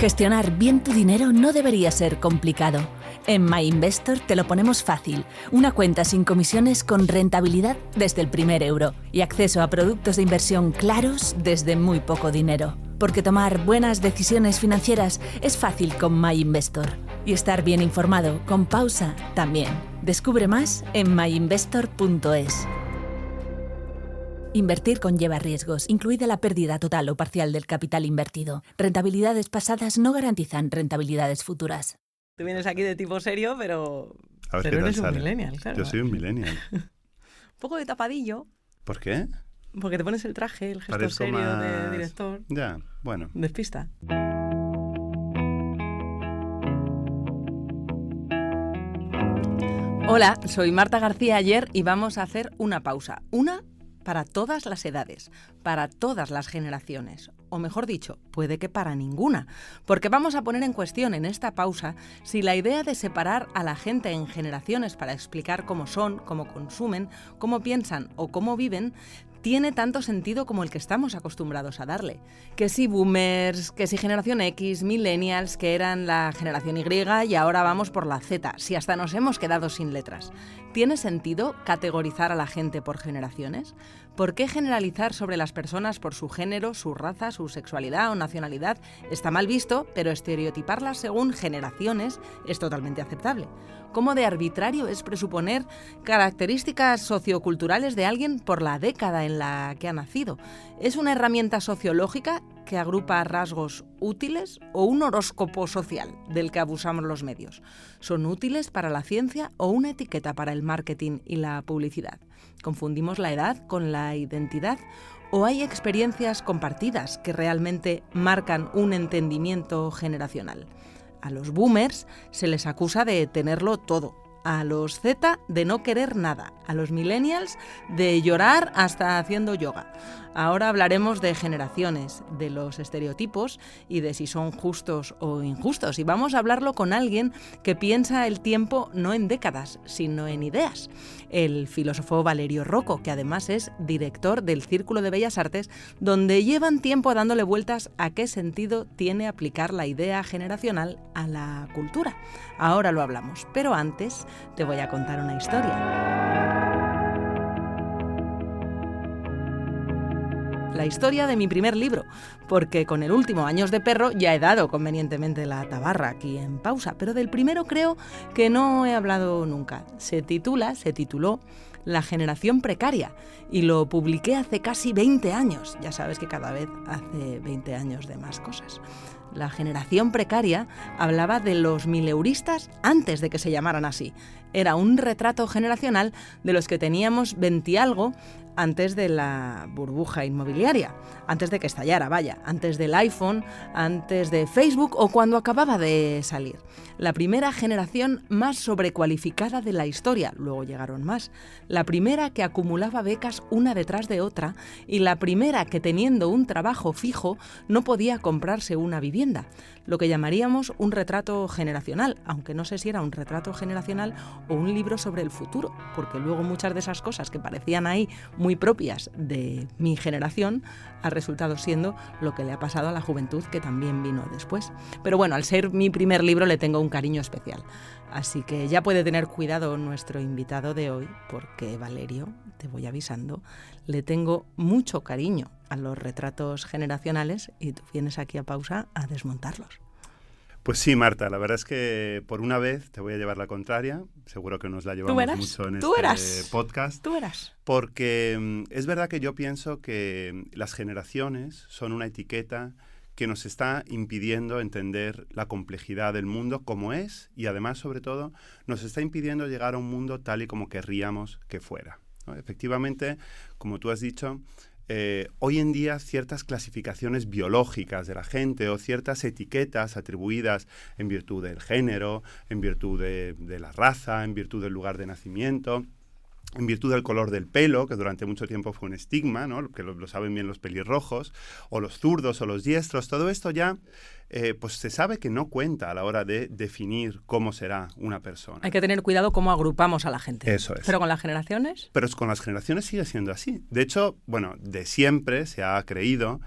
Gestionar bien tu dinero no debería ser complicado. En MyInvestor te lo ponemos fácil. Una cuenta sin comisiones con rentabilidad desde el primer euro y acceso a productos de inversión claros desde muy poco dinero. Porque tomar buenas decisiones financieras es fácil con MyInvestor. Y estar bien informado con pausa también. Descubre más en myinvestor.es. Invertir conlleva riesgos, incluida la pérdida total o parcial del capital invertido. Rentabilidades pasadas no garantizan rentabilidades futuras. Tú vienes aquí de tipo serio, pero A ver qué eres tal un sale. millennial, claro. Yo soy un millennial. Un poco de tapadillo, ¿Por qué? porque te pones el traje, el gesto Parezco serio de más- director. Ya, bueno. Despista. Hola, soy Marta García Ayer y vamos a hacer una pausa. Una para todas las edades, para todas las generaciones. O mejor dicho, puede que para ninguna. Porque vamos a poner en cuestión en esta pausa si la idea de separar a la gente en generaciones para explicar cómo son, cómo consumen, cómo piensan o cómo viven, tiene tanto sentido como el que estamos acostumbrados a darle. Que si boomers, que si generación X, millennials, que eran la generación Y y ahora vamos por la Z, si hasta nos hemos quedado sin letras. ¿Tiene sentido categorizar a la gente por generaciones? ¿Por qué generalizar sobre las personas por su género, su raza, su sexualidad o nacionalidad está mal visto, pero estereotiparlas según generaciones es totalmente aceptable? ¿Cómo de arbitrario es presuponer características socioculturales de alguien por la década en la que ha nacido? ¿Es una herramienta sociológica que agrupa rasgos útiles o un horóscopo social del que abusamos los medios? ¿Son útiles para la ciencia o una etiqueta para el marketing y la publicidad? ¿Confundimos la edad con la identidad? ¿O hay experiencias compartidas que realmente marcan un entendimiento generacional? A los boomers se les acusa de tenerlo todo, a los Z de no querer nada, a los millennials de llorar hasta haciendo yoga. Ahora hablaremos de generaciones, de los estereotipos y de si son justos o injustos. Y vamos a hablarlo con alguien que piensa el tiempo no en décadas, sino en ideas. El filósofo Valerio Rocco, que además es director del Círculo de Bellas Artes, donde llevan tiempo dándole vueltas a qué sentido tiene aplicar la idea generacional a la cultura. Ahora lo hablamos, pero antes te voy a contar una historia. La historia de mi primer libro, porque con el último, Años de perro, ya he dado convenientemente la tabarra aquí en pausa, pero del primero creo que no he hablado nunca. Se tituló La generación precaria y lo publiqué hace casi 20 años. Ya sabes que cada vez hace 20 años de más cosas. La generación precaria hablaba de los mileuristas antes de que se llamaran así. Era un retrato generacional de los que teníamos 20 y algo antes de la burbuja inmobiliaria, antes de que estallara, vaya, antes del iPhone, antes de Facebook o cuando acababa de salir. La primera generación más sobrecualificada de la historia, luego llegaron más. La primera que acumulaba becas una detrás de otra y la primera que teniendo un trabajo fijo no podía comprarse una vivienda. Lo que llamaríamos un retrato generacional, aunque no sé si era un retrato generacional o un libro sobre el futuro, porque luego muchas de esas cosas que parecían ahí muy propias de mi generación ha resultado siendo lo que le ha pasado a la juventud que también vino después. Pero bueno, al ser mi primer libro le tengo un cariño especial. Así que ya puede tener cuidado nuestro invitado de hoy, porque Valerio, te voy avisando, le tengo mucho cariño a los retratos generacionales y tú vienes aquí a pausa a desmontarlos. Pues sí, Marta, la verdad es que por una vez te voy a llevar la contraria. Seguro que nos la llevamos mucho en este podcast. Tú verás. Porque es verdad que yo pienso que las generaciones son una etiqueta que nos está impidiendo entender la complejidad del mundo como es y además, sobre todo, nos está impidiendo llegar a un mundo tal y como querríamos que fuera, ¿no? Efectivamente, como tú has dicho, hoy en día ciertas clasificaciones biológicas de la gente o ciertas etiquetas atribuidas en virtud del género, en virtud de la raza, en virtud del lugar de nacimiento, en virtud del color del pelo, que durante mucho tiempo fue un estigma, ¿no? Que lo saben bien los pelirrojos, o los zurdos o los diestros, todo esto ya pues se sabe que no cuenta a la hora de definir cómo será una persona. Hay que tener cuidado cómo agrupamos a la gente. Eso es. ¿Pero con las generaciones? Pero con las generaciones sigue siendo así. De hecho, bueno, de siempre se ha creído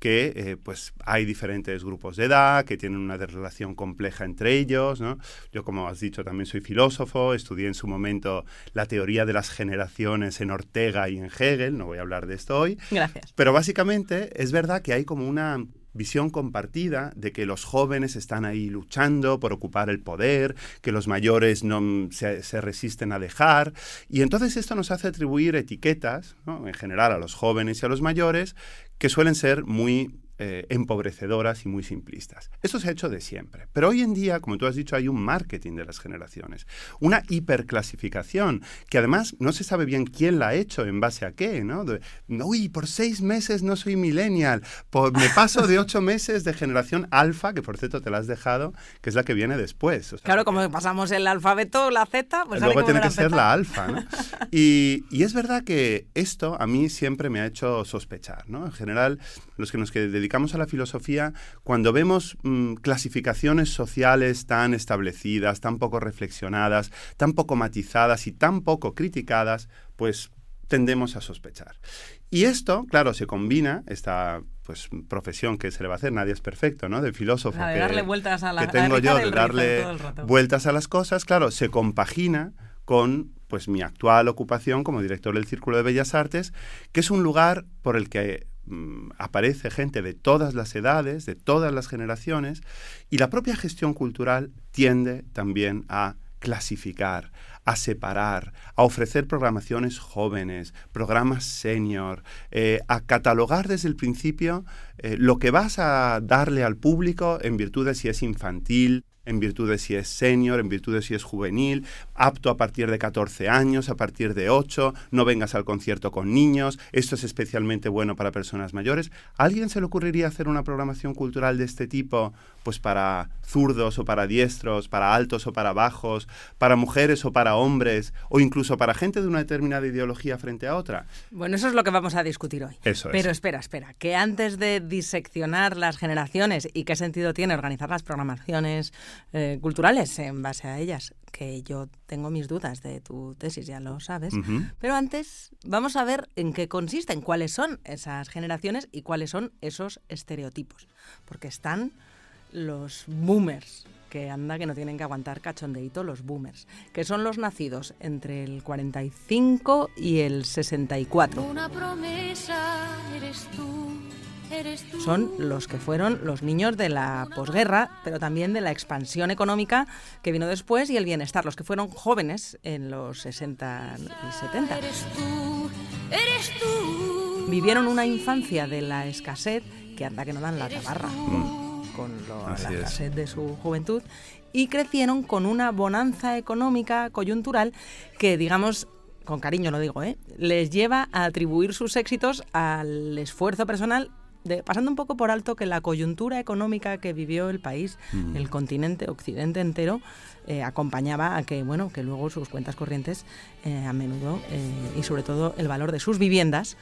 que pues hay diferentes grupos de edad que tienen una relación compleja entre ellos, ¿no? Yo, como has dicho, también soy filósofo, estudié en su momento la teoría de las generaciones en Ortega y en Hegel, no voy a hablar de esto hoy. Gracias. Pero básicamente es verdad que hay como una visión compartida de que los jóvenes están ahí luchando por ocupar el poder, que los mayores no se resisten a dejar, y entonces esto nos hace atribuir etiquetas, ¿no?, en general a los jóvenes y a los mayores, que suelen ser muy empobrecedoras y muy simplistas. Esto se ha hecho de siempre. Pero hoy en día, como tú has dicho, hay un marketing de las generaciones, una hiperclasificación, que además no se sabe bien quién la ha hecho, en base a qué, ¿no? Uy, por 6 meses no soy millennial, me paso de 8 meses de generación alfa, que por cierto te la has dejado, que es la que viene después. O sea, claro, como pasamos el alfabeto, la Z, pues luego tiene que ser la alfa, ¿no? Y es verdad que esto a mí siempre me ha hecho sospechar, ¿no? En general, los que nos dedicamos a la filosofía, cuando vemos clasificaciones sociales tan establecidas, tan poco reflexionadas, tan poco matizadas y tan poco criticadas, pues tendemos a sospechar. Y esto, claro, se combina, esta pues profesión que se le va a hacer, nadie es perfecto, ¿no?, de filósofo, de darle vueltas a que tengo yo, de darle vueltas a las cosas, claro, se compagina con pues mi actual ocupación como director del Círculo de Bellas Artes, que es un lugar por el que aparece gente de todas las edades, de todas las generaciones, y la propia gestión cultural tiende también a clasificar, a separar, a ofrecer programaciones jóvenes, programas senior, a catalogar desde el principio lo que vas a darle al público en virtud de si es infantil, en virtud de si es senior, en virtud de si es juvenil, apto a partir de 14 años, a partir de 8, no vengas al concierto con niños, esto es especialmente bueno para personas mayores. ¿A alguien se le ocurriría hacer una programación cultural de este tipo, pues para zurdos o para diestros, para altos o para bajos, para mujeres o para hombres, o incluso para gente de una determinada ideología frente a otra? Bueno, eso es lo que vamos a discutir hoy. Eso es. Pero espera, que antes de diseccionar las generaciones y qué sentido tiene organizar las programaciones culturales en base a ellas, que yo tengo mis dudas de tu tesis, ya lo sabes, pero antes vamos a ver en qué consisten, cuáles son esas generaciones y cuáles son esos estereotipos, porque están los boomers, que anda que no tienen que aguantar cachondeíto, los boomers, que son los nacidos entre el 45 y el 64. Una promesa eres tú. Son los que fueron los niños de la posguerra, pero también de la expansión económica que vino después y el bienestar, los que fueron jóvenes en los 60 y 70. Eres tú. Vivieron una infancia de la escasez, que anda que no dan la tabarra con la escasez de su juventud, y crecieron con una bonanza económica coyuntural que, digamos, con cariño lo digo, les lleva a atribuir sus éxitos al esfuerzo personal, pasando un poco por alto que la coyuntura económica que vivió el país, el continente, Occidente entero, acompañaba a que, bueno, que luego sus cuentas corrientes a menudo y sobre todo el valor de sus viviendas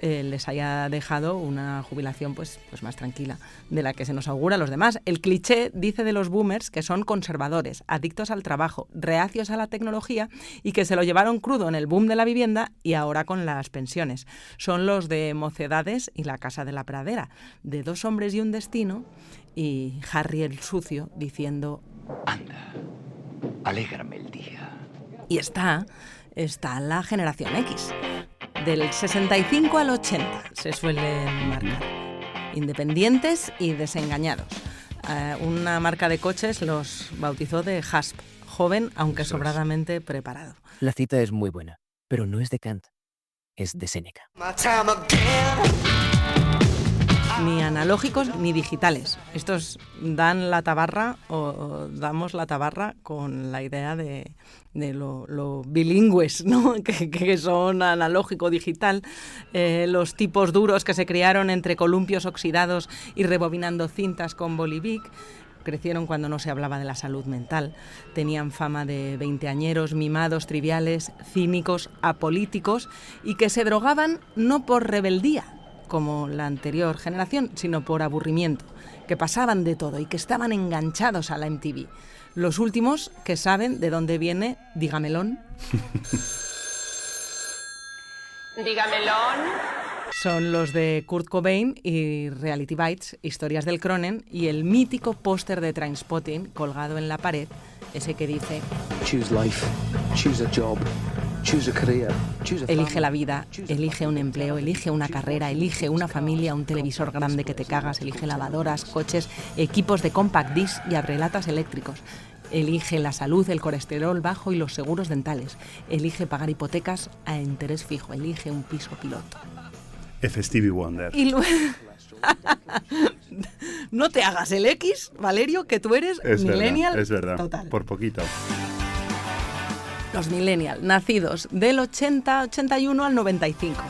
les haya dejado una jubilación pues más tranquila de la que se nos augura a los demás. El cliché dice de los boomers que son conservadores, adictos al trabajo, reacios a la tecnología y que se lo llevaron crudo en el boom de la vivienda y ahora con las pensiones. Son los de Mocedades y La Casa de la Pradera, de Dos hombres y un destino, y Harry el sucio diciendo: anda, alégrame el día. Y está la generación X. Del 65 al 80 se suelen marcar. Independientes y desengañados. Una marca de coches los bautizó de Hasp, joven aunque sobradamente preparado. La cita es muy buena, pero no es de Kant, es de Séneca. Ni analógicos ni digitales. Estos dan la tabarra o damos la tabarra con la idea de lo bilingües, ¿no? que son analógico-digital. Los tipos duros que se criaron entre columpios oxidados y rebobinando cintas con Bolivic. Crecieron cuando no se hablaba de la salud mental. Tenían fama de veinteañeros mimados, triviales, cínicos, apolíticos y que se drogaban no por rebeldía, como la anterior generación, sino por aburrimiento, que pasaban de todo y que estaban enganchados a la MTV. Los últimos que saben de dónde viene Dígamelón. Dígamelón. Son los de Kurt Cobain y Reality Bites, historias del Cronen, y el mítico póster de Trainspotting colgado en la pared, ese que dice: Choose life, choose a job, choose a career, choose a family. Elige la vida, elige un empleo, elige una carrera, elige una familia, un televisor grande que te cagas, elige lavadoras, coches, equipos de compact disc y abrelatas eléctricos. Elige la salud, el colesterol bajo y los seguros dentales. Elige pagar hipotecas a interés fijo. Elige un piso piloto. F. Stevie Wonder. Y luego... No te hagas el X, Valerio, que tú eres millennial. Es verdad, total. por poquito. Los millennial, nacidos del 80-81 al 95.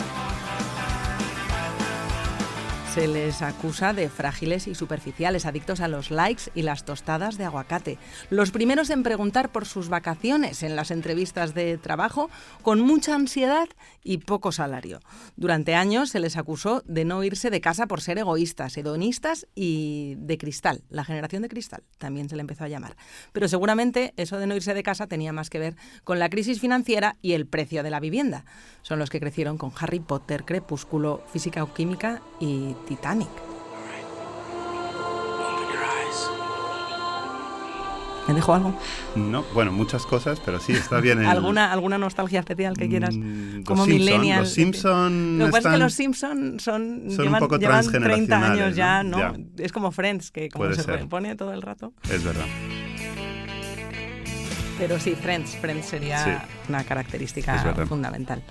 Se les acusa de frágiles y superficiales, adictos a los likes y las tostadas de aguacate. Los primeros en preguntar por sus vacaciones en las entrevistas de trabajo, con mucha ansiedad y poco salario. Durante años se les acusó de no irse de casa por ser egoístas, hedonistas y de cristal. La generación de cristal también se le empezó a llamar. Pero seguramente eso de no irse de casa tenía más que ver con la crisis financiera y el precio de la vivienda. Son los que crecieron con Harry Potter, Crepúsculo, Física o Química y Titanic. ¿Me dejo algo? No, bueno, muchas cosas, pero sí, está bien. ¿Alguna nostalgia especial que quieras? Como Simpson, millennial. Los Simpson. Lo que pasa es que los Simpson llevan un poco 30 años ya, ¿no? ¿no? Es como Friends, que como Puede se ser. repone todo el rato. Es verdad. Pero sí, Friends sería una característica fundamental.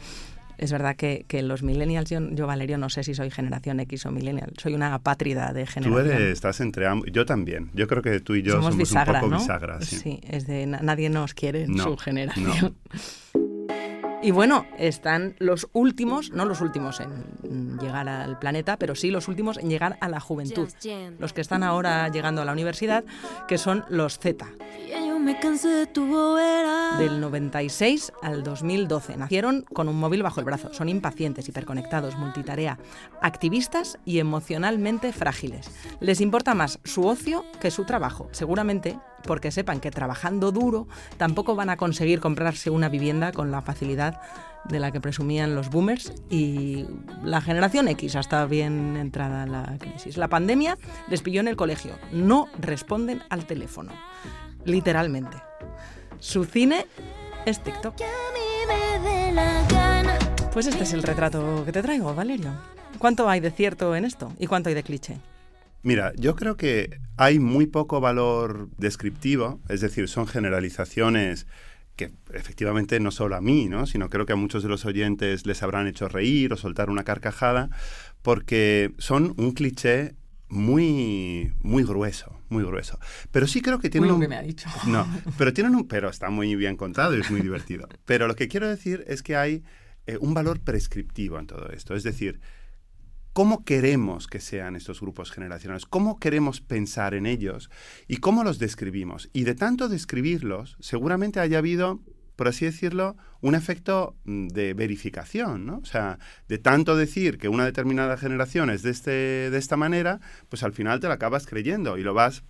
Es verdad que los millennials, yo Valerio, no sé si soy generación X o millennial, soy una apátrida de generación. Estás entre ambos, yo también. Yo creo que tú y yo somos bisagra, un poco ¿no? bisagra. Sí, es de nadie nos quiere en su generación. No. Y bueno, están los últimos, no los últimos en llegar al planeta, pero sí los últimos en llegar a la juventud. Los que están ahora llegando a la universidad, que son los Z. Del 96 al 2012. Nacieron con un móvil bajo el brazo. Son impacientes, hiperconectados, multitarea, activistas y emocionalmente frágiles. Les importa más su ocio que su trabajo. Seguramente porque sepan que trabajando duro tampoco van a conseguir comprarse una vivienda con la facilidad de la que presumían los boomers y la generación X hasta bien entrada la crisis. La pandemia les pilló en el colegio. No responden al teléfono. Literalmente. Su cine es TikTok. Pues este es el retrato que te traigo, Valerio. ¿Cuánto hay de cierto en esto y cuánto hay de cliché? Mira, yo creo que hay muy poco valor descriptivo, es decir, son generalizaciones que efectivamente no solo a mí, ¿no? Sino creo que a muchos de los oyentes les habrán hecho reír o soltar una carcajada, porque son un cliché muy grueso, muy grueso. Pero sí creo que tienen lo que me ha dicho. No, pero está muy bien contado y es muy divertido. Pero lo que quiero decir es que hay un valor prescriptivo en todo esto. Es decir, ¿cómo queremos que sean estos grupos generacionales? ¿Cómo queremos pensar en ellos? ¿Y cómo los describimos? Y de tanto describirlos, seguramente haya habido, por así decirlo, un efecto de verificación, ¿no? O sea, de tanto decir que una determinada generación es de esta manera, pues al final te la acabas creyendo y lo vas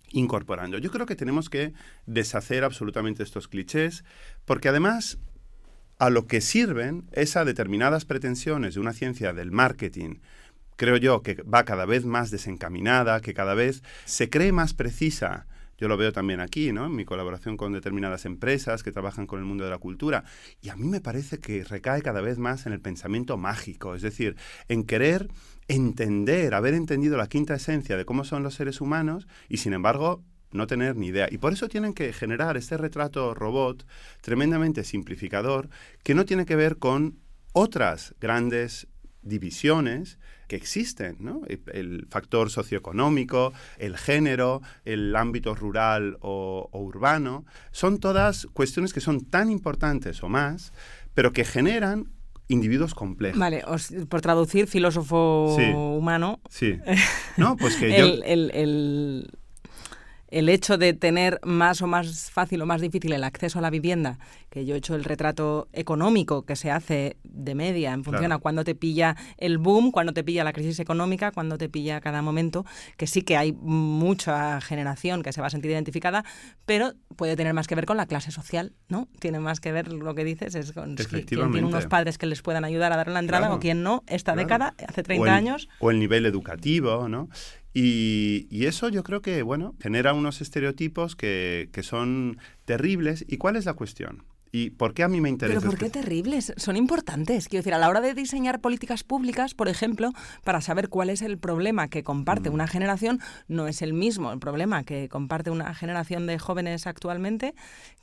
incorporando. Yo creo que tenemos que deshacer absolutamente estos clichés, porque además a lo que sirven es a determinadas pretensiones de una ciencia del marketing, creo yo, que va cada vez más desencaminada, que cada vez se cree más precisa. Yo lo veo también aquí, ¿no? En mi colaboración con determinadas empresas que trabajan con el mundo de la cultura. Y a mí me parece que recae cada vez más en el pensamiento mágico, es decir, en querer entender, haber entendido la quinta esencia de cómo son los seres humanos y, sin embargo, no tener ni idea. Y por eso tienen que generar este retrato robot tremendamente simplificador que no tiene que ver con otras grandes divisiones que existen, ¿no? El factor socioeconómico, el género, el ámbito rural o urbano, son todas cuestiones que son tan importantes o más, pero que generan individuos complejos. Vale, por traducir, filósofo humano. Sí. No, pues que el hecho de tener más o más fácil o más difícil el acceso a la vivienda, que yo he hecho el retrato económico que se hace de media en función a cuándo te pilla el boom, cuándo te pilla la crisis económica, cuándo te pilla cada momento, que sí que hay mucha generación que se va a sentir identificada, pero puede tener más que ver con la clase social, ¿no? Tiene más que ver, lo que dices, es con quién tiene unos padres que les puedan ayudar a dar la entrada o quién no, esta década, hace 30 años. O el nivel educativo, ¿no? Y eso yo creo que, bueno, genera unos estereotipos que son terribles. ¿Y cuál es la cuestión? ¿Y por qué a mí me interesa? ¿Pero por qué terribles? Son importantes. Quiero decir, a la hora de diseñar políticas públicas, por ejemplo, para saber cuál es el problema que comparte una generación, no es el mismo el problema que comparte una generación de jóvenes actualmente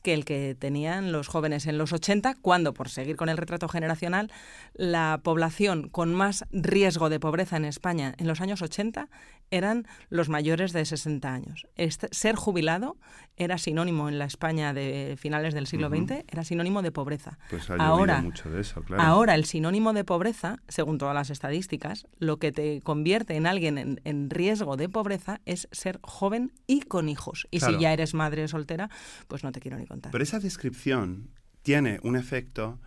que el que tenían los jóvenes en los 80, cuando, por seguir con el retrato generacional, la población con más riesgo de pobreza en España en los años 80 eran los mayores de 60 años. Ser jubilado era sinónimo en la España de finales del siglo XX, era sinónimo de pobreza. Pues ha llovido mucho de eso, claro. Ahora el sinónimo de pobreza, según todas las estadísticas, lo que te convierte en alguien en riesgo de pobreza es ser joven y con hijos. Y si ya eres madre soltera, pues no te quiero ni contar. Pero esa descripción tiene un efecto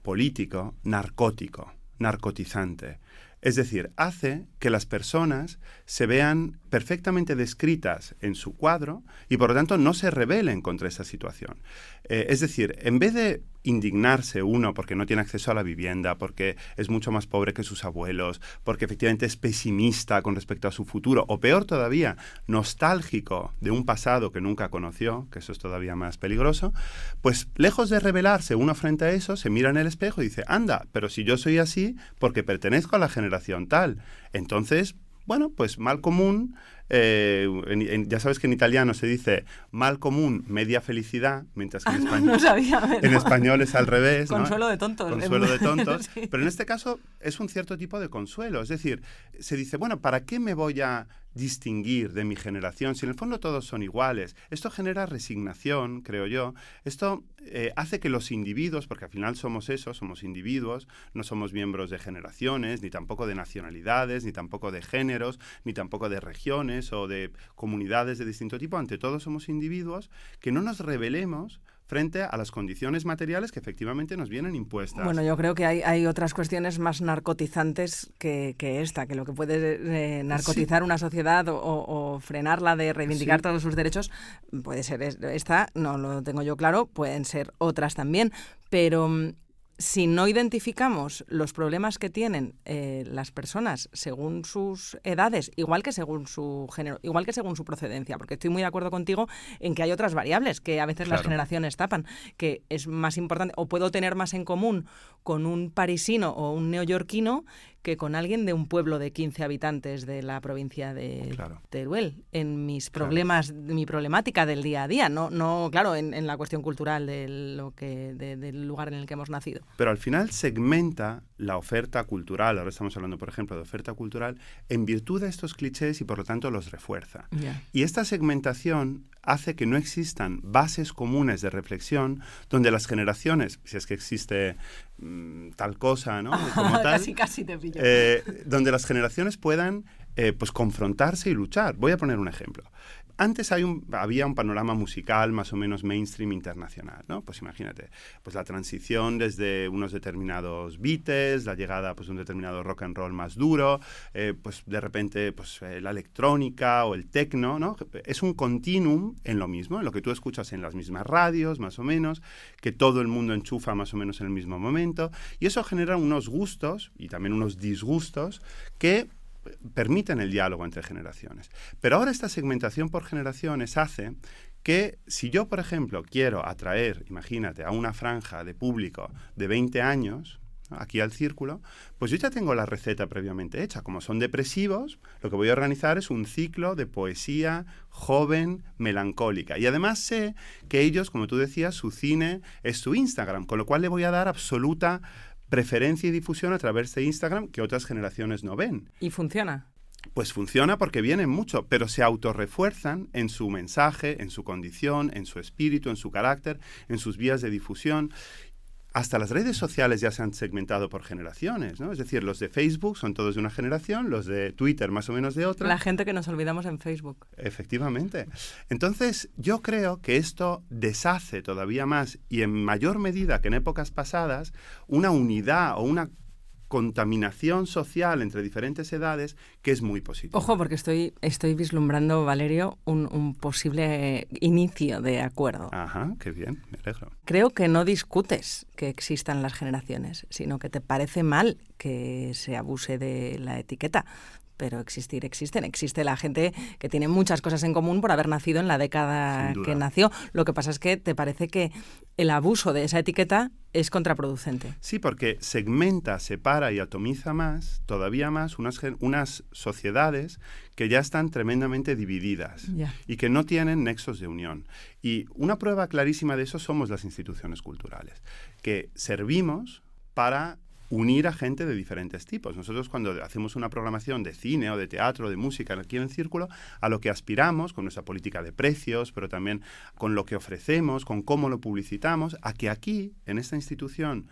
político narcótico, narcotizante. Es decir, hace que las personas se vean perfectamente descritas en su cuadro y, por lo tanto, no se rebelen contra esa situación. Es decir, en vez de indignarse uno porque no tiene acceso a la vivienda, porque es mucho más pobre que sus abuelos, porque efectivamente es pesimista con respecto a su futuro, o peor todavía, nostálgico de un pasado que nunca conoció, que eso es todavía más peligroso, pues lejos de rebelarse uno frente a eso, se mira en el espejo y dice, anda, pero si yo soy así porque pertenezco a la generación tal. Entonces, bueno, pues mal común, ya sabes que en italiano se dice mal común, media felicidad, mientras que en español, no sabía, en español es al revés. Consuelo de tontos. Consuelo de tontos. Sí. Pero en este caso es un cierto tipo de consuelo. Es decir, se dice, bueno, ¿para qué me voy a distinguir de mi generación si en el fondo todos son iguales? Esto genera resignación, creo yo. Esto hace que los individuos, porque al final somos eso, somos individuos, no somos miembros de generaciones, ni tampoco de nacionalidades, ni tampoco de géneros, ni tampoco de regiones o de comunidades de distinto tipo. Ante todo somos individuos, que no nos rebelemos frente a las condiciones materiales que efectivamente nos vienen impuestas. Bueno, yo creo que hay otras cuestiones más narcotizantes que esta, que lo que puede narcotizar una sociedad o frenarla de reivindicar todos sus derechos puede ser esta, no lo tengo yo claro, pueden ser otras también, pero si no identificamos los problemas que tienen las personas según sus edades, igual que según su género, igual que según su procedencia, porque estoy muy de acuerdo contigo en que hay otras variables que a veces las generaciones tapan, que es más importante, o puedo tener más en común con un parisino o un neoyorquino que con alguien de un pueblo de 15 habitantes de la provincia de Teruel, en mis problemas, mi problemática del día a día, no claro, en la cuestión cultural del lugar en el que hemos nacido. Pero al final segmenta la oferta cultural, ahora estamos hablando, por ejemplo, de oferta cultural, en virtud de estos clichés y por lo tanto los refuerza. Y esta segmentación hace que no existan bases comunes de reflexión donde las generaciones, si es que existe tal cosa, ¿no? Como tal, casi te pillo. Donde las generaciones puedan pues confrontarse y luchar. Voy a poner un ejemplo. Antes había un panorama musical más o menos mainstream internacional, ¿no? Pues imagínate, pues la transición desde unos determinados beats, la llegada pues, de un determinado rock and roll más duro, pues de repente pues, la electrónica o el techno, ¿no? Es un continuum en lo mismo, en lo que tú escuchas en las mismas radios, más o menos, que todo el mundo enchufa más o menos en el mismo momento, y eso genera unos gustos y también unos disgustos que permiten el diálogo entre generaciones. Pero ahora esta segmentación por generaciones hace que si yo, por ejemplo, quiero atraer, imagínate, a una franja de público de 20 años, ¿no? Aquí al círculo, pues yo ya tengo la receta previamente hecha. Como son depresivos, lo que voy a organizar es un ciclo de poesía joven, melancólica. Y además sé que ellos, como tú decías, su cine es su Instagram, con lo cual le voy a dar absoluta preferencia y difusión a través de Instagram que otras generaciones no ven. ¿Y funciona? Pues funciona porque vienen mucho, pero se autorrefuerzan en su mensaje, en su condición, en su espíritu, en su carácter, en sus vías de difusión. hasta las redes sociales ya se han segmentado por generaciones, ¿no? Es decir, los de Facebook son todos de una generación, los de Twitter más o menos de otra. La gente que nos olvidamos en Facebook. Efectivamente. Entonces, yo creo que esto deshace todavía más y en mayor medida que en épocas pasadas una unidad o una contaminación social entre diferentes edades que es muy positiva. Ojo, porque estoy vislumbrando, Valerio, un posible inicio de acuerdo. Ajá, qué bien, me alegro. Creo que no discutes que existan las generaciones, sino que te parece mal que se abuse de la etiqueta. Pero existen. Existe la gente que tiene muchas cosas en común por haber nacido en la década que nació. Lo que pasa es que te parece que el abuso de esa etiqueta es contraproducente. Sí, porque segmenta, separa y atomiza todavía más, unas sociedades que ya están tremendamente divididas y que no tienen nexos de unión. Y una prueba clarísima de eso somos las instituciones culturales, que servimos para unir a gente de diferentes tipos. Nosotros cuando hacemos una programación de cine o de teatro, de música aquí en el Círculo, a lo que aspiramos con nuestra política de precios, pero también con lo que ofrecemos, con cómo lo publicitamos, a que aquí, en esta institución,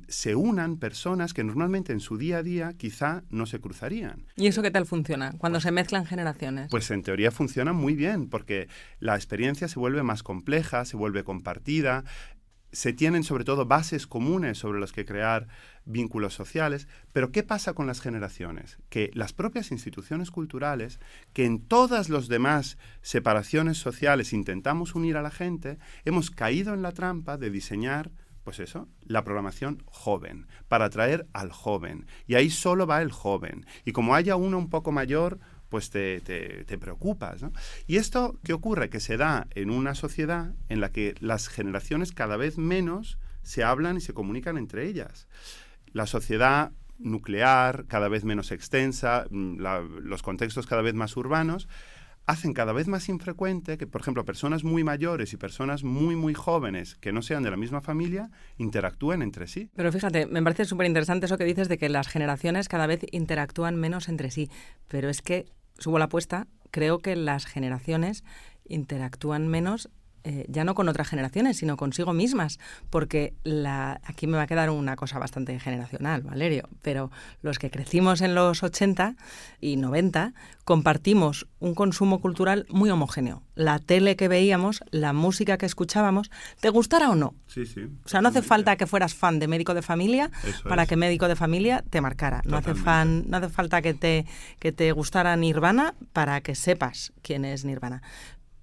se unan personas que normalmente en su día a día quizá no se cruzarían. ¿Y eso qué tal funciona cuando se mezclan generaciones? Pues en teoría funciona muy bien, porque la experiencia se vuelve más compleja, se vuelve compartida, se tienen sobre todo bases comunes sobre las que crear vínculos sociales. Pero ¿qué pasa con las generaciones? Que las propias instituciones culturales, que en todas las demás separaciones sociales intentamos unir a la gente, hemos caído en la trampa de diseñar, pues eso, la programación joven, para atraer al joven. Y ahí solo va el joven. Y como haya uno un poco mayor, pues te preocupas, ¿no? ¿Y esto qué ocurre? Que se da en una sociedad en la que las generaciones cada vez menos se hablan y se comunican entre ellas. La sociedad nuclear, cada vez menos extensa, los contextos cada vez más urbanos, hacen cada vez más infrecuente que, por ejemplo, personas muy mayores y personas muy, muy jóvenes que no sean de la misma familia interactúen entre sí. Pero fíjate, me parece súper interesante eso que dices de que las generaciones cada vez interactúan menos entre sí. Pero es que, subo la apuesta, creo que las generaciones interactúan menos ya no con otras generaciones, sino consigo mismas, porque aquí me va a quedar una cosa bastante generacional, Valerio, pero los que crecimos en los 80 y 90 compartimos un consumo cultural muy homogéneo. La tele que veíamos, la música que escuchábamos, ¿te gustara o no? Sí, sí. O sea, no hace falta que fueras fan de Médico de Familia para que Médico de Familia te marcara. No hace falta que te gustara Nirvana para que sepas quién es Nirvana.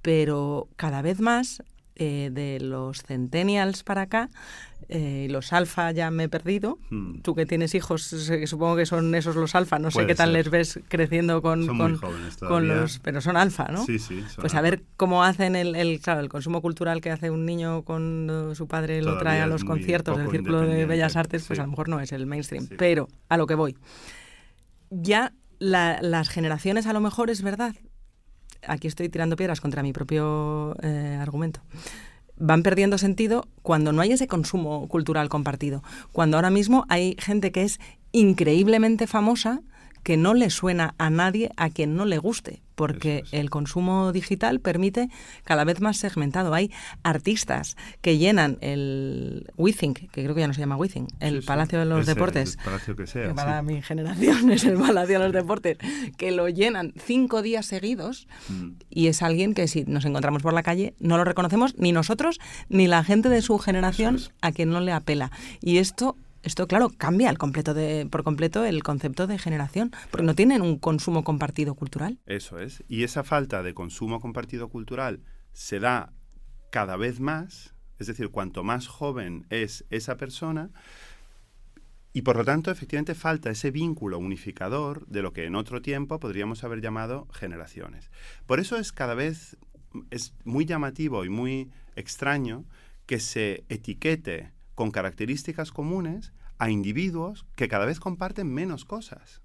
Pero cada vez más, de los centennials para acá, los alfa ya me he perdido. Tú que tienes hijos, supongo que son esos los alfa, no sé qué tal les ves creciendo con los... Pero son alfa, ¿no? Sí, sí. Pues a ver cómo hacen el consumo cultural que hace un niño cuando su padre lo trae a los conciertos del Círculo de Bellas Artes, pues a lo mejor no es el mainstream. Sí. Pero a lo que voy. Ya las generaciones a lo mejor es verdad. Aquí estoy tirando piedras contra mi propio argumento. Van perdiendo sentido cuando no hay ese consumo cultural compartido. Cuando ahora mismo hay gente que es increíblemente famosa que no le suena a nadie a quien no le guste, porque el consumo digital permite cada vez más segmentado. Hay artistas que llenan el WeThink, que creo que ya no se llama WeThink, el Palacio de los Deportes. El palacio que sea. Que para mi generación es el Palacio de los Deportes, que lo llenan 5 días seguidos y es alguien que si nos encontramos por la calle no lo reconocemos ni nosotros ni la gente de su generación a quien no le apela. Y esto, claro, cambia por completo el concepto de generación, porque no tienen un consumo compartido cultural. Eso es. Y esa falta de consumo compartido cultural se da cada vez más, es decir, cuanto más joven es esa persona, y por lo tanto, efectivamente, falta ese vínculo unificador de lo que en otro tiempo podríamos haber llamado generaciones. Por eso es muy llamativo y muy extraño que se etiquete con características comunes a individuos que cada vez comparten menos cosas.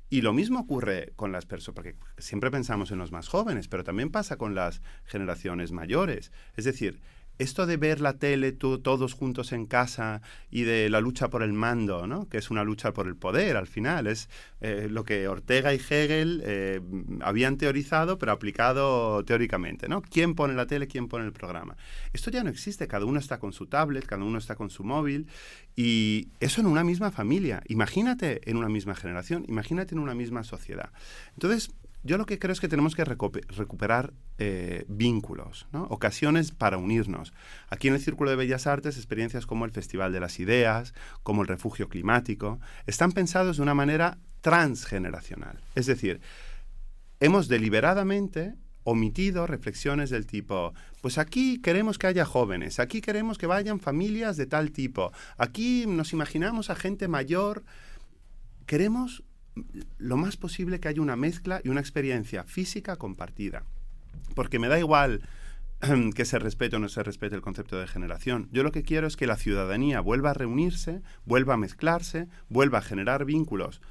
Y lo mismo ocurre con las personas, porque siempre pensamos en los más jóvenes, pero también pasa con las generaciones mayores. Es decir, esto de ver la tele todos juntos en casa y de la lucha por el mando, ¿no? Que es una lucha por el poder al final, es lo que Ortega y Hegel habían teorizado pero aplicado teóricamente, ¿no? ¿Quién pone la tele, quién pone el programa? Esto ya no existe, cada uno está con su tablet, cada uno está con su móvil y eso en una misma familia. Imagínate en una misma generación, imagínate en una misma sociedad. Entonces, yo lo que creo es que tenemos que recuperar vínculos, ¿no? Ocasiones para unirnos. Aquí en el Círculo de Bellas Artes, experiencias como el Festival de las Ideas, como el Refugio Climático, están pensados de una manera transgeneracional. Es decir, hemos deliberadamente omitido reflexiones del tipo, pues aquí queremos que haya jóvenes, aquí queremos que vayan familias de tal tipo, aquí nos imaginamos a gente mayor, queremos lo más posible que haya una mezcla y una experiencia física compartida. Porque me da igual que se respete o no se respete el concepto de generación. Yo lo que quiero es que la ciudadanía vuelva a reunirse, vuelva a mezclarse, vuelva a generar vínculos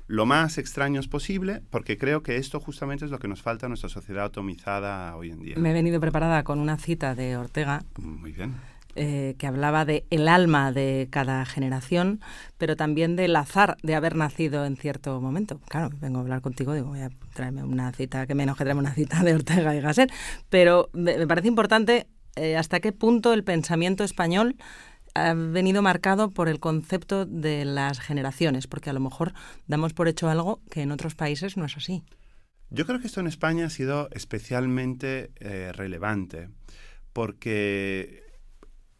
lo más extraños posible, porque creo que esto justamente es lo que nos falta a nuestra sociedad atomizada hoy en día. Me he venido preparada con una cita de Ortega. Muy bien. Que hablaba de el alma de cada generación, pero también del azar de haber nacido en cierto momento. Claro, vengo a hablar contigo, digo, voy a traerme una cita, que menos que traerme una cita de Ortega y Gasset, pero me parece importante hasta qué punto el pensamiento español ha venido marcado por el concepto de las generaciones, porque a lo mejor damos por hecho algo que en otros países no es así. Yo creo que esto en España ha sido especialmente relevante, porque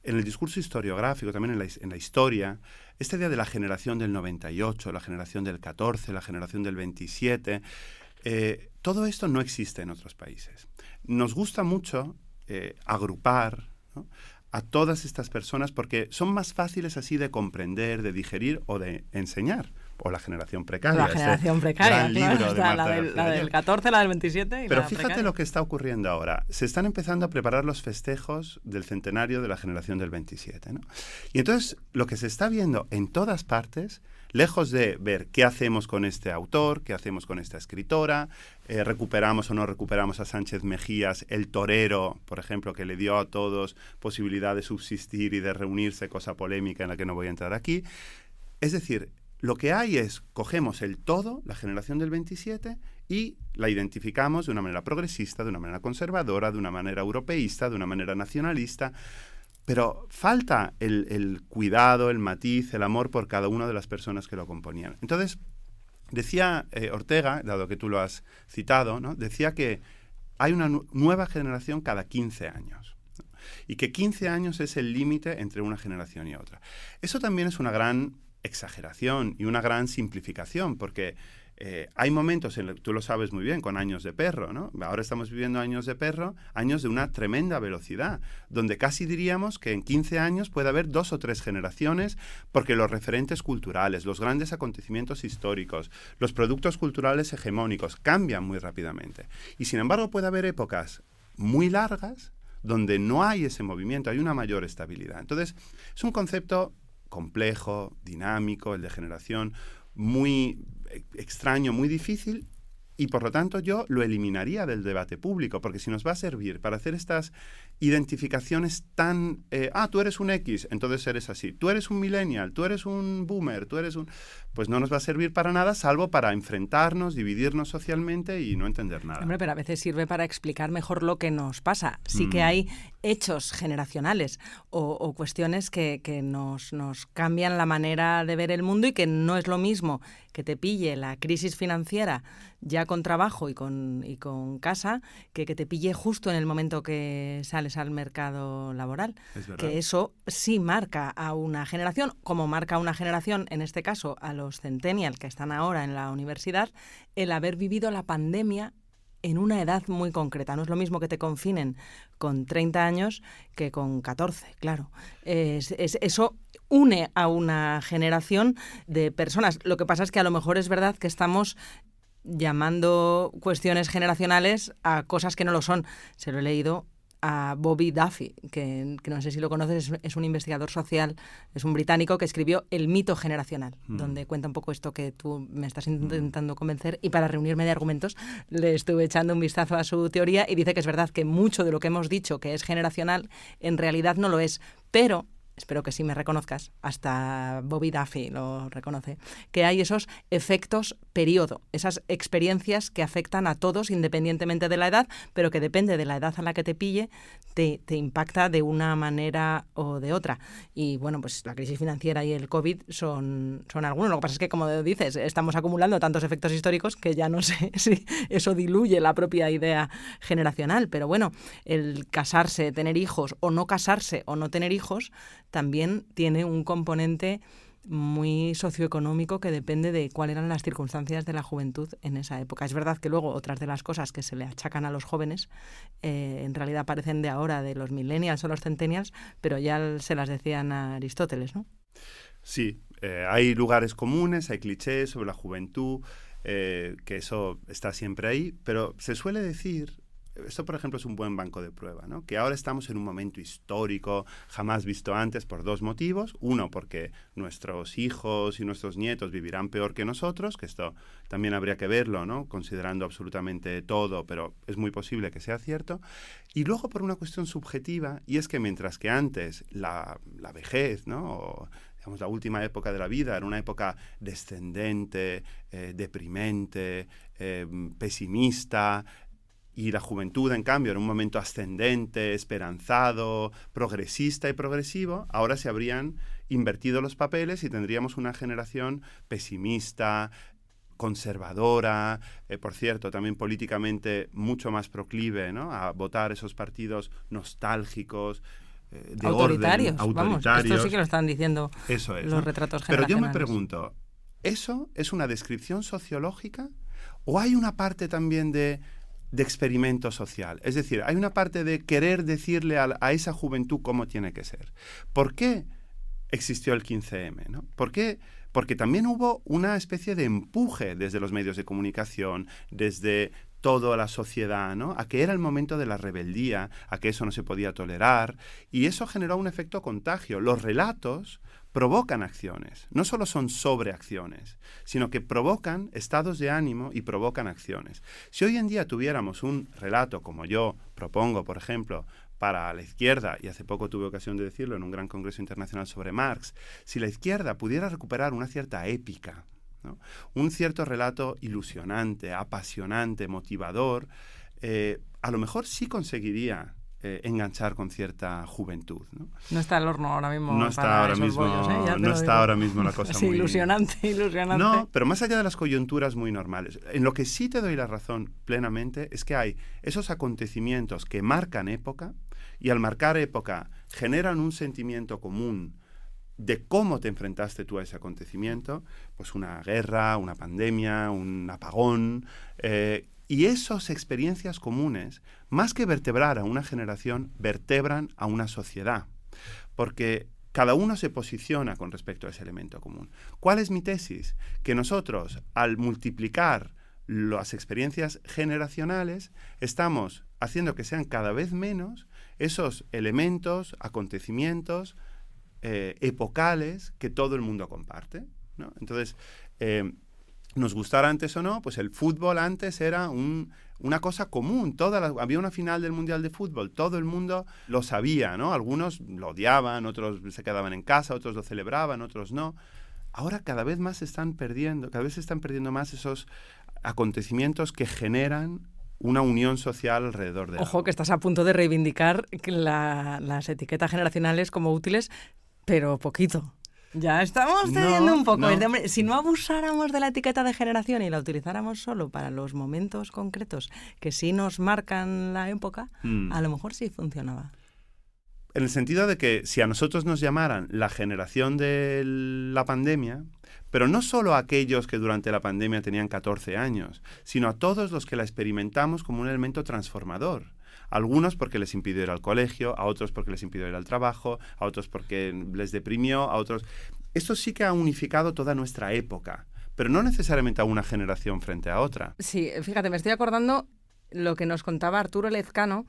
en el discurso historiográfico, también en la historia, esta idea de la generación del 98, la generación del 14, la generación del 27, todo esto no existe en otros países. Nos gusta mucho agrupar, ¿no?, a todas estas personas porque son más fáciles así de comprender, de digerir o de enseñar. O la generación precaria. La generación precaria, gran libro de Marta la del 14, la del 27 y Pero la fíjate precaria. lo que está ocurriendo ahora. Se están empezando a preparar los festejos del centenario de la generación del 27, ¿no? Y entonces lo que se está viendo en todas partes, lejos de ver qué hacemos con este autor, qué hacemos con esta escritora, recuperamos o no recuperamos a Sánchez Mejías, el torero, por ejemplo, que le dio a todos posibilidad de subsistir y de reunirse, cosa polémica en la que no voy a entrar aquí. Es decir, lo que hay es, cogemos el todo, la generación del 27, y la identificamos de una manera progresista, de una manera conservadora, de una manera europeísta, de una manera nacionalista, pero falta el cuidado, el matiz, el amor por cada una de las personas que lo componían. Entonces, decía Ortega, dado que tú lo has citado, ¿no?, decía que hay una nueva generación cada 15 años, ¿no?, y que 15 años es el límite entre una generación y otra. Eso también es una gran exageración y una gran simplificación, porque hay momentos, tú lo sabes muy bien, con Años de Perro, ¿no? Ahora estamos viviendo Años de Perro, años de una tremenda velocidad, donde casi diríamos que en 15 años puede haber 2 o 3 generaciones, porque los referentes culturales, los grandes acontecimientos históricos, los productos culturales hegemónicos cambian muy rápidamente. Y sin embargo puede haber épocas muy largas donde no hay ese movimiento, hay una mayor estabilidad. Entonces, es un concepto complejo, dinámico, el de generación, muy extraño, muy difícil, y por lo tanto yo lo eliminaría del debate público, porque si nos va a servir para hacer estas identificaciones tan... tú eres un X, entonces eres así. Tú eres un millennial, tú eres un boomer, tú eres un... Pues no nos va a servir para nada, salvo para enfrentarnos, dividirnos socialmente y no entender nada. Hombre, pero a veces sirve para explicar mejor lo que nos pasa. Sí que hay hechos generacionales o cuestiones que nos cambian la manera de ver el mundo, y que no es lo mismo que te pille la crisis financiera ya con trabajo y con casa, que te pille justo en el momento que sales al mercado laboral. Es verdad. Que eso sí marca a una generación, como marca a una generación, en este caso a los centennials que están ahora en la universidad, el haber vivido la pandemia en una edad muy concreta. No es lo mismo que te confinen con 30 años que con 14, claro. Eso une a una generación de personas. Lo que pasa es que a lo mejor es verdad que estamos llamando cuestiones generacionales a cosas que no lo son. Se lo he leído a Bobby Duffy, que no sé si lo conoces, es un investigador social, es un británico que escribió El mito generacional, donde cuenta un poco esto que tú me estás intentando convencer, y para reunirme de argumentos le estuve echando un vistazo a su teoría y dice que es verdad que mucho de lo que hemos dicho que es generacional en realidad no lo es, pero espero que sí me reconozcas, hasta Bobby Duffy lo reconoce, que hay esos efectos periodo, esas experiencias que afectan a todos independientemente de la edad, pero que depende de la edad a la que te pille, te impacta de una manera o de otra. Y bueno, pues la crisis financiera y el COVID son algunos. Lo que pasa es que, como dices, estamos acumulando tantos efectos históricos que ya no sé si eso diluye la propia idea generacional. Pero bueno, el casarse, tener hijos o no casarse o no tener hijos también tiene un componente muy socioeconómico que depende de cuáles eran las circunstancias de la juventud en esa época. Es verdad que luego otras de las cosas que se le achacan a los jóvenes en realidad parecen de ahora, de los millennials o los centennials, pero ya se las decían a Aristóteles, ¿no? Sí, hay lugares comunes, hay clichés sobre la juventud, que eso está siempre ahí, pero se suele decir... Esto, por ejemplo, es un buen banco de prueba, ¿no? Que ahora estamos en un momento histórico jamás visto antes por dos motivos. Uno, porque nuestros hijos y nuestros nietos vivirán peor que nosotros, que esto también habría que verlo, ¿no? Considerando absolutamente todo, pero es muy posible que sea cierto. Y luego por una cuestión subjetiva, y es que mientras que antes la vejez, ¿no? O, digamos, la última época de la vida era una época descendente, deprimente, pesimista, y la juventud, en cambio, era un momento ascendente, esperanzado, progresista y progresivo. Ahora se habrían invertido los papeles y tendríamos una generación pesimista, conservadora, por cierto, también políticamente mucho más proclive, ¿no? A votar esos partidos nostálgicos, de autoritarios. Orden, autoritarios. Vamos, esto sí que lo están diciendo eso es, los ¿no? retratos Pero yo generacionales. me pregunto, ¿eso es una descripción sociológica o hay una parte también de experimento social? Es decir, hay una parte de querer decirle a esa juventud cómo tiene que ser. ¿Por qué existió el 15M? ¿No? ¿Por qué? Porque también hubo una especie de empuje desde los medios de comunicación, desde toda la sociedad, ¿no? A que era el momento de la rebeldía, a que eso no se podía tolerar, y eso generó un efecto contagio. Los relatos provocan acciones, no solo son sobreacciones, sino que provocan estados de ánimo y provocan acciones. Si hoy en día tuviéramos un relato, como yo propongo, por ejemplo, para la izquierda, y hace poco tuve ocasión de decirlo en un gran congreso internacional sobre Marx, si la izquierda pudiera recuperar una cierta épica, ¿no? Un cierto relato ilusionante, apasionante, motivador, a lo mejor sí conseguiría enganchar con cierta juventud, ¿no? No está el horno ahora mismo. No está ahora mismo, no está ahora mismo la cosa sí, muy... ilusionante. No, pero más allá de las coyunturas muy normales, en lo que sí te doy la razón plenamente es que hay esos acontecimientos que marcan época y al marcar época generan un sentimiento común de cómo te enfrentaste tú a ese acontecimiento, pues una guerra, una pandemia, un apagón, y esas experiencias comunes, más que vertebrar a una generación, vertebran a una sociedad, porque cada uno se posiciona con respecto a ese elemento común. ¿Cuál es mi tesis? Que nosotros, al multiplicar las experiencias generacionales, estamos haciendo que sean cada vez menos esos elementos, acontecimientos epocales que todo el mundo comparte, ¿no? Entonces, nos gustara antes o no, pues el fútbol antes era una cosa común. Había una final del Mundial de Fútbol, todo el mundo lo sabía, ¿no? Algunos lo odiaban, otros se quedaban en casa, otros lo celebraban, otros no. Ahora cada vez se están perdiendo más esos acontecimientos que generan una unión social alrededor de Ojo, algo. que estás a punto de reivindicar las etiquetas generacionales como útiles, pero poquito. Ya estamos teniendo un poco. No. Hombre, si no abusáramos de la etiqueta de generación y la utilizáramos solo para los momentos concretos que sí nos marcan la época, a lo mejor sí funcionaba. En el sentido de que si a nosotros nos llamaran la generación de la pandemia, pero no solo a aquellos que durante la pandemia tenían 14 años, sino a todos los que la experimentamos como un elemento transformador. Algunos porque les impidió ir al colegio, a otros porque les impidió ir al trabajo, a otros porque les deprimió, a otros... Esto sí que ha unificado toda nuestra época, pero no necesariamente a una generación frente a otra. Sí, fíjate, me estoy acordando lo que nos contaba Arturo Lezcano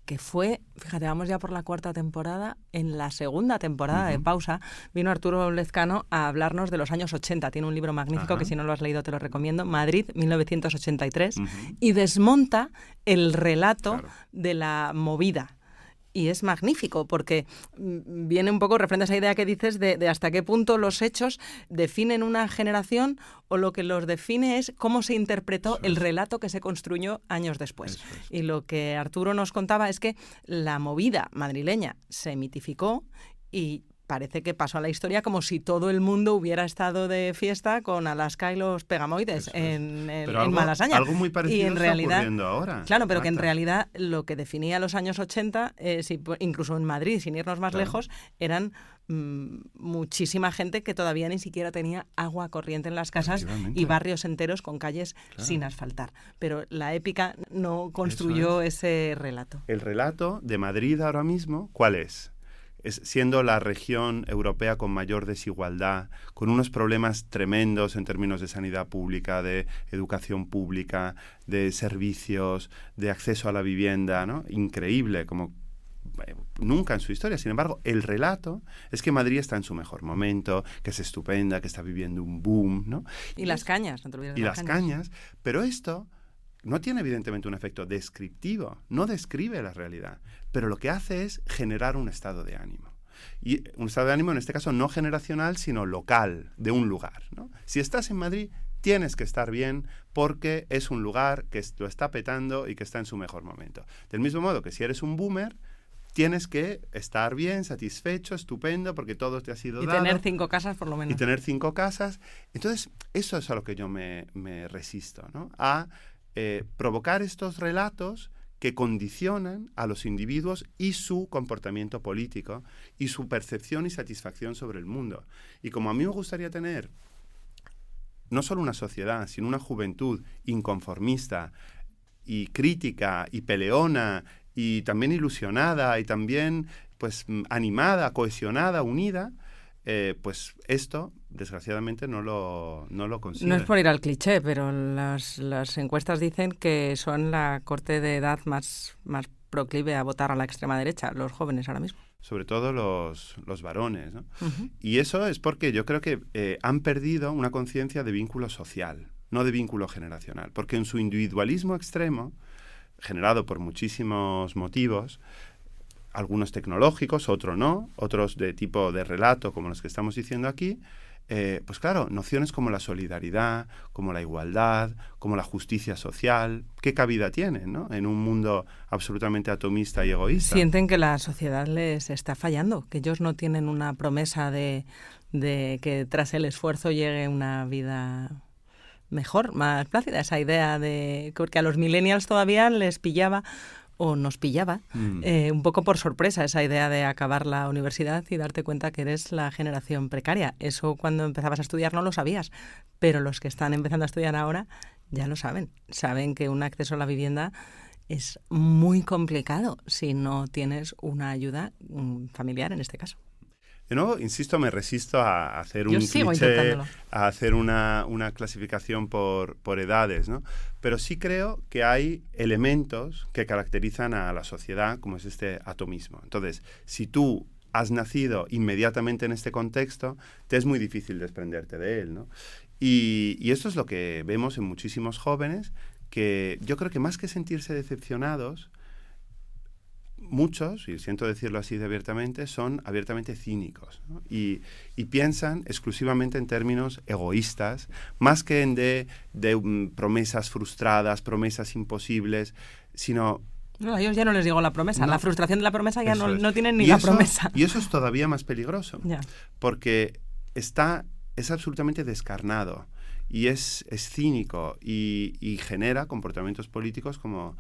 que fue, fíjate, vamos ya por la 4ª temporada, en la 2ª temporada de Pausa, vino Arturo Lezcano a hablarnos de los años 80. Tiene un libro magnífico que si no lo has leído te lo recomiendo, Madrid, 1983, y desmonta el relato de la movida. Y es magnífico porque viene un poco referente a esa idea que dices de hasta qué punto los hechos definen una generación o lo que los define es cómo se interpretó el relato que se construyó años después. Y lo que Arturo nos contaba es que la movida madrileña se mitificó y parece que pasó a la historia como si todo el mundo hubiera estado de fiesta con Alaska y los Pegamoides en Malasaña. Algo muy parecido y en realidad, está ocurriendo ahora. Claro, pero que en realidad lo que definía los años 80, incluso en Madrid, sin irnos más lejos, eran muchísima gente que todavía ni siquiera tenía agua corriente en las casas y barrios enteros con calles sin asfaltar. Pero la épica no construyó ese relato. El relato de Madrid ahora mismo, ¿cuál es? Siendo la región europea con mayor desigualdad, con unos problemas tremendos en términos de sanidad pública, de educación pública, de servicios, de acceso a la vivienda, ¿no? Increíble, como nunca en su historia. Sin embargo, el relato es que Madrid está en su mejor momento, que es estupenda, que está viviendo un boom, ¿no? Y las cañas, no te olvides de las cañas. Pero esto no tiene evidentemente un efecto descriptivo, no describe la realidad, pero lo que hace es generar un estado de ánimo. Y un estado de ánimo en este caso no generacional, sino local, de un lugar, ¿no? Si estás en Madrid, tienes que estar bien porque es un lugar que lo está petando y que está en su mejor momento. Del mismo modo que si eres un boomer, tienes que estar bien, satisfecho, estupendo, porque todo te ha sido dado. Y tener 5 casas por lo menos. Y tener 5 casas. Entonces, eso es a lo que yo me resisto, ¿no? A provocar estos relatos que condicionan a los individuos y su comportamiento político y su percepción y satisfacción sobre el mundo. Y como a mí me gustaría tener no solo una sociedad, sino una juventud inconformista y crítica y peleona y también ilusionada y también pues animada, cohesionada, unida, pues esto, desgraciadamente, no lo consigue. No es por ir al cliché, pero las encuestas dicen que son la corte de edad más proclive a votar a la extrema derecha, los jóvenes ahora mismo. Sobre todo los varones, ¿no? Y eso es porque yo creo que han perdido una conciencia de vínculo social, no de vínculo generacional. Porque en su individualismo extremo, generado por muchísimos motivos, algunos tecnológicos, otros no, otros de tipo de relato, como los que estamos diciendo aquí, pues claro, nociones como la solidaridad, como la igualdad, como la justicia social, ¿qué cabida tienen, ¿no? En un mundo absolutamente atomista y egoísta? Sienten que la sociedad les está fallando, que ellos no tienen una promesa de que tras el esfuerzo llegue una vida mejor, más plácida, esa idea de... Porque a los millennials todavía les pillaba o nos pillaba un poco por sorpresa esa idea de acabar la universidad y darte cuenta que eres la generación precaria. Eso cuando empezabas a estudiar no lo sabías, pero los que están empezando a estudiar ahora ya lo saben. Saben que un acceso a la vivienda es muy complicado si no tienes una ayuda familiar en este caso. De nuevo, insisto, me resisto a hacer Yo un sigo cliché, intentándolo. a hacer una clasificación por edades, ¿no? Pero sí creo que hay elementos que caracterizan a la sociedad, como es este atomismo. Entonces, si tú has nacido inmediatamente en este contexto, te es muy difícil desprenderte de él, ¿no? Y esto es lo que vemos en muchísimos jóvenes, que yo creo que más que sentirse decepcionados, muchos, y siento decirlo así de abiertamente, son abiertamente cínicos, ¿no? Y piensan exclusivamente en términos egoístas, más que en de promesas frustradas, promesas imposibles, sino... No, a ellos ya no les llegó la promesa. No. La frustración de la promesa ya no tienen ni y la eso, promesa. Y eso es todavía más peligroso, Ya. porque es absolutamente descarnado y es cínico y genera comportamientos políticos como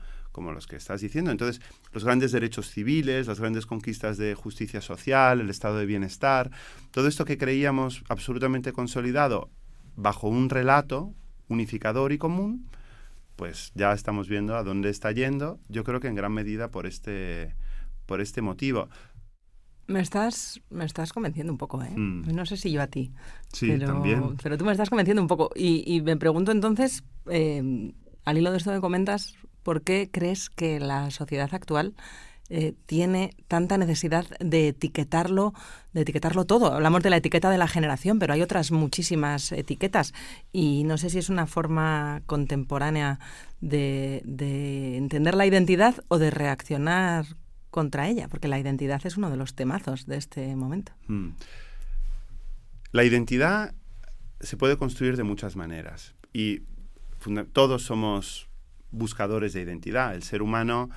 los que estás diciendo. Entonces, los grandes derechos civiles, las grandes conquistas de justicia social, el estado de bienestar, todo esto que creíamos absolutamente consolidado bajo un relato unificador y común, pues ya estamos viendo a dónde está yendo, yo creo que en gran medida por este motivo. Me estás convenciendo un poco, ¿eh? No sé si yo a ti. Sí, también. Pero tú me estás convenciendo un poco. Y me pregunto entonces, al hilo de esto que comentas, ¿por qué crees que la sociedad actual tiene tanta necesidad de etiquetarlo todo. Hablamos de la etiqueta de la generación, pero hay otras muchísimas etiquetas y no sé si es una forma contemporánea de entender la identidad o de reaccionar contra ella, porque la identidad es uno de los temazos de este momento. La identidad se puede construir de muchas maneras y todos somos buscadores de identidad. El ser humano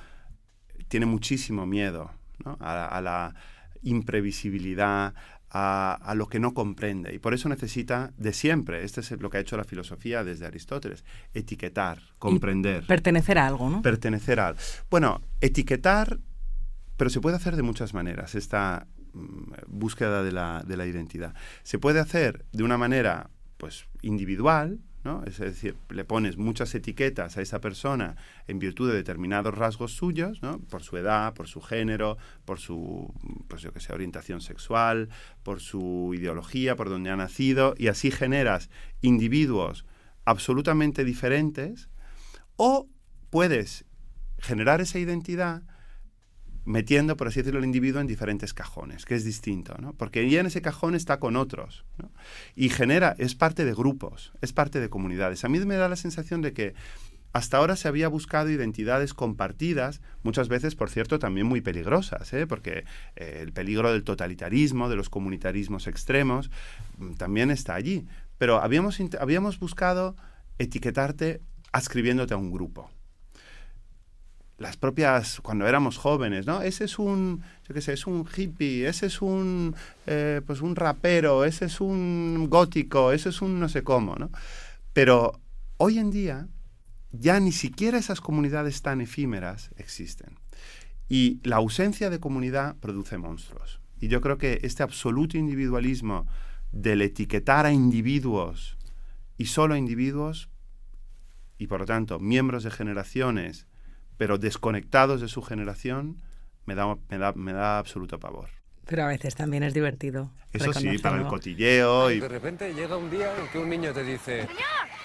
tiene muchísimo miedo, ¿no? a la imprevisibilidad, a lo que no comprende. Y por eso necesita de siempre, este es lo que ha hecho la filosofía desde Aristóteles, etiquetar, comprender. Y pertenecer a algo, ¿no? Pertenecer a algo. Bueno, etiquetar, pero se puede hacer de muchas maneras, esta búsqueda de la identidad. Se puede hacer de una manera pues individual, ¿no? Es decir, le pones muchas etiquetas a esa persona en virtud de determinados rasgos suyos, ¿no? Por su edad, por su género, por su, pues yo que sé, orientación sexual, por su ideología, por donde ha nacido, y así generas individuos absolutamente diferentes, o puedes generar esa identidad metiendo, por así decirlo, el individuo en diferentes cajones, que es distinto, ¿no? Porque ya en ese cajón está con otros, ¿no? Y es parte de grupos, es parte de comunidades. A mí me da la sensación de que hasta ahora se había buscado identidades compartidas, muchas veces, por cierto, también muy peligrosas, porque el peligro del totalitarismo, de los comunitarismos extremos, también está allí. Pero habíamos buscado etiquetarte adscribiéndote a un grupo. Las propias, cuando éramos jóvenes, ¿no? Ese es un, yo qué sé, es un hippie, ese es un rapero, ese es un gótico, ese es un no sé cómo, ¿no? Pero hoy en día ya ni siquiera esas comunidades tan efímeras existen. Y la ausencia de comunidad produce monstruos. Y yo creo que este absoluto individualismo del etiquetar a individuos y solo a individuos, y por lo tanto miembros de generaciones, pero desconectados de su generación, me da absoluto pavor. Pero a veces también es divertido. Eso sí, para el cotilleo. De repente llega un día en que un niño te dice... ¡Señor!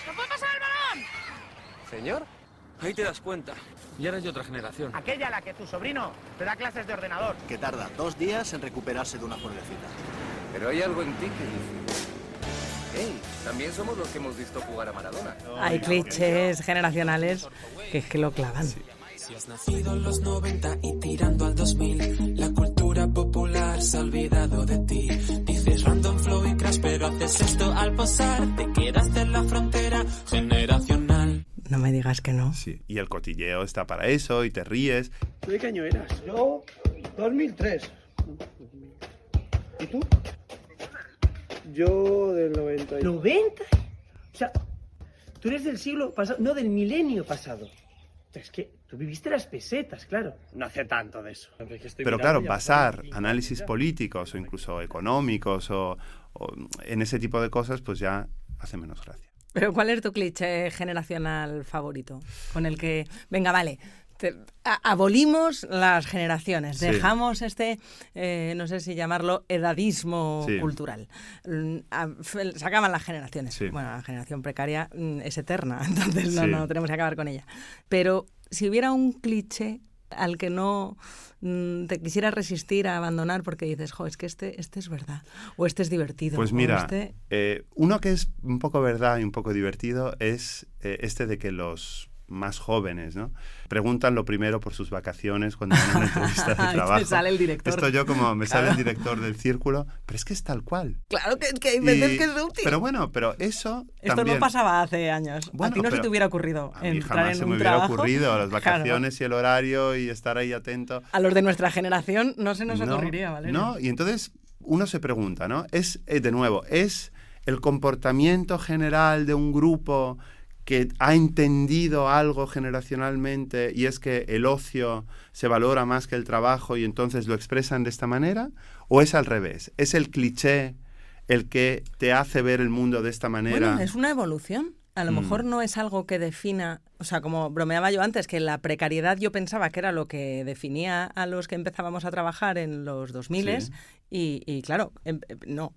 ¿No puede pasar el balón? ¿Señor? Ahí te das cuenta. Ya eres de otra generación. Aquella a la que tu sobrino te da clases de ordenador. Que tarda 2 días en recuperarse de una fuerlecita. Pero hay algo en ti que dice... Hey, también somos los que hemos visto jugar a Maradona. Hay clichés generacionales que es que lo clavan. Sí. Si has nacido en los 90 y tirando al 2000, la cultura popular se ha olvidado de ti. Dices random flow y crash, pero haces esto al posar. Te quedaste en la frontera generacional. No me digas que no. Sí, y el cotilleo está para eso y te ríes. ¿Tú de qué año eras? Yo, 2003. ¿Y tú? Yo del 90. ¿90? O sea, tú eres del siglo pasado, no del milenio pasado. Es que tú viviste las pesetas, claro. No hace tanto de eso. Pero claro, basar análisis políticos o incluso económicos o en ese tipo de cosas, pues ya hace menos gracia. Pero ¿cuál es tu cliché generacional favorito? Con el que, venga, vale, abolimos las generaciones, sí. Dejamos no sé si llamarlo edadismo sí. cultural. Se acaban las generaciones. Sí. Bueno, la generación precaria es eterna, entonces sí. no tenemos que acabar con ella. Pero si hubiera un cliché al que no te quisieras resistir a abandonar porque dices, jo, es que este es verdad, o este es divertido. Pues mira, uno que es un poco verdad y un poco divertido es este de que los más jóvenes, ¿no? Preguntan lo primero por sus vacaciones cuando van a una entrevista de trabajo. Te sale el director. Esto yo como me sale el director del círculo, pero es que es tal cual. Claro que hay veces que es útil. Pero bueno, pero eso esto también... no pasaba hace años. Bueno, a ti no se te hubiera ocurrido a mí entrar jamás en se un me hubiera trabajo. ocurrido las vacaciones claro. Y el horario y estar ahí atento. A los de nuestra generación no se nos ocurriría, ¿vale? No, y entonces uno se pregunta, ¿no? De nuevo, ¿es el comportamiento general de un grupo que ha entendido algo generacionalmente y es que el ocio se valora más que el trabajo y entonces lo expresan de esta manera? ¿O es al revés? ¿Es el cliché el que te hace ver el mundo de esta manera? Bueno, es una evolución. A lo mejor no es algo que defina, o sea, como bromeaba yo antes, que la precariedad yo pensaba que era lo que definía a los que empezábamos a trabajar en los 2000 Sí. y claro, no.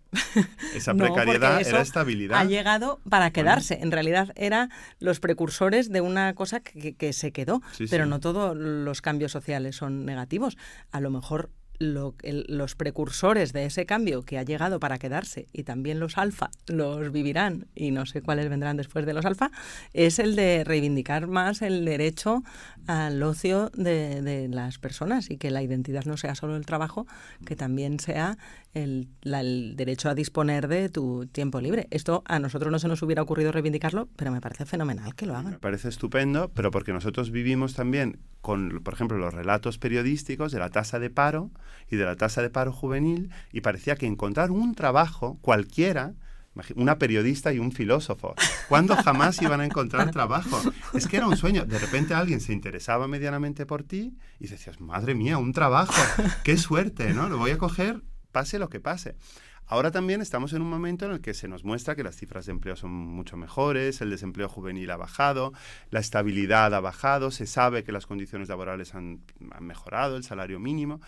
Esa No, precariedad porque eso era estabilidad. ha llegado para quedarse. En realidad eran los precursores de una cosa que se quedó, Sí, pero sí. no todos los cambios sociales son negativos. A lo mejor los precursores de ese cambio que ha llegado para quedarse, y también los alfa los vivirán, y no sé cuáles vendrán después de los alfa, es el de reivindicar más el derecho al ocio de las personas, y que la identidad no sea solo el trabajo, que también sea el derecho a disponer de tu tiempo libre. Esto a nosotros no se nos hubiera ocurrido reivindicarlo, pero me parece fenomenal que lo hagan. Me parece estupendo, pero porque nosotros vivimos también con, por ejemplo, los relatos periodísticos de la tasa de paro y de la tasa de paro juvenil, y parecía que encontrar un trabajo cualquiera, una periodista y un filósofo, ¿cuándo jamás iban a encontrar trabajo? Es que era un sueño. De repente alguien se interesaba medianamente por ti y decías, madre mía, un trabajo, qué suerte, ¿no? Lo voy a coger, pase lo que pase. Ahora también estamos en un momento en el que se nos muestra que las cifras de empleo son mucho mejores, el desempleo juvenil ha bajado, la estabilidad ha bajado, se sabe que las condiciones laborales han mejorado, el salario mínimo.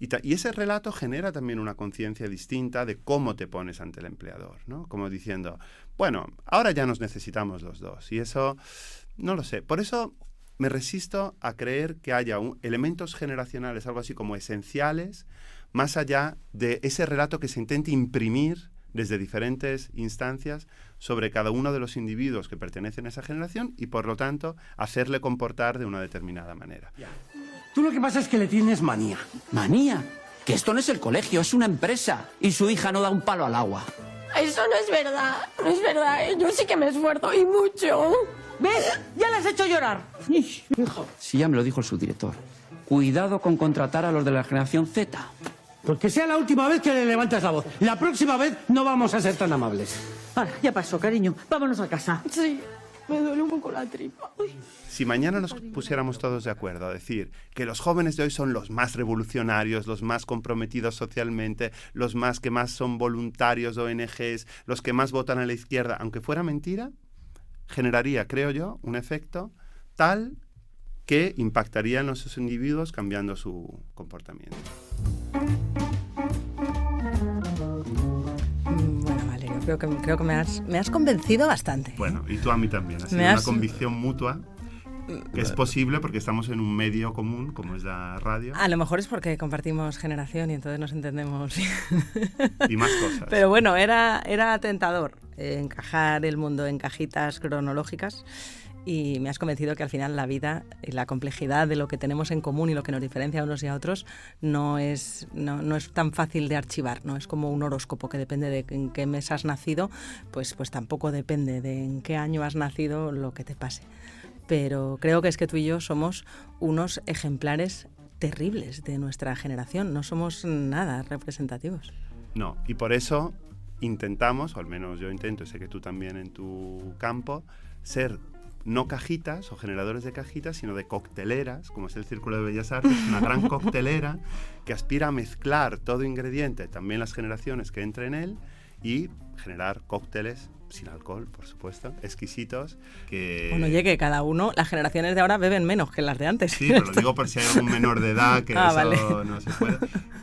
Y ese relato genera también una conciencia distinta de cómo te pones ante el empleador, ¿no? Como diciendo, bueno, ahora ya nos necesitamos los dos. Y eso, no lo sé. Por eso me resisto a creer que haya elementos generacionales, algo así como esenciales, más allá de ese relato que se intente imprimir desde diferentes instancias sobre cada uno de los individuos que pertenecen a esa generación y, por lo tanto, hacerle comportar de una determinada manera. Tú lo que pasa es que le tienes manía. ¿Manía? Que esto no es el colegio, es una empresa. Y su hija no da un palo al agua. Eso no es verdad, no es verdad. Yo sí que me esfuerzo y mucho. ¿Ves? Ya le has hecho llorar. Sí, ya me lo dijo el subdirector. Cuidado con contratar a los de la generación Z. Pues que sea la última vez que le levantas la voz. La próxima vez no vamos a ser tan amables. Ahora, ya pasó, cariño. Vámonos a casa. Sí, me duele un poco la tripa. Uy. Si mañana nos pusiéramos todos de acuerdo a decir que los jóvenes de hoy son los más revolucionarios, los más comprometidos socialmente, los que más son voluntarios de ONGs, los que más votan a la izquierda, aunque fuera mentira, generaría, creo yo, un efecto tal que impactaría en esos individuos cambiando su comportamiento. Bueno, Valerio, creo que me has convencido bastante. Bueno, y tú a mí también. Ha sido una convicción mutua que es posible porque estamos en un medio común como es la radio. A lo mejor es porque compartimos generación y entonces nos entendemos. Y más cosas. Pero bueno, era tentador encajar el mundo en cajitas cronológicas. Y me has convencido que al final la vida y la complejidad de lo que tenemos en común y lo que nos diferencia a unos y a otros no es tan fácil de archivar, no es como un horóscopo que depende de en qué mes has nacido, pues tampoco depende de en qué año has nacido lo que te pase. Pero creo que es que tú y yo somos unos ejemplares terribles de nuestra generación, no somos nada representativos. No, y por eso intentamos, o al menos yo intento, y sé que tú también en tu campo, ser no cajitas o generadores de cajitas, sino de cocteleras, como es el Círculo de Bellas Artes, una gran coctelera que aspira a mezclar todo ingrediente, también las generaciones que entre en él, y generar cócteles sin alcohol, por supuesto, exquisitos. Bueno, oye, que cada uno, las generaciones de ahora beben menos que las de antes. Sí, pero lo digo por si hay algún menor de edad que eso vale. No se puede.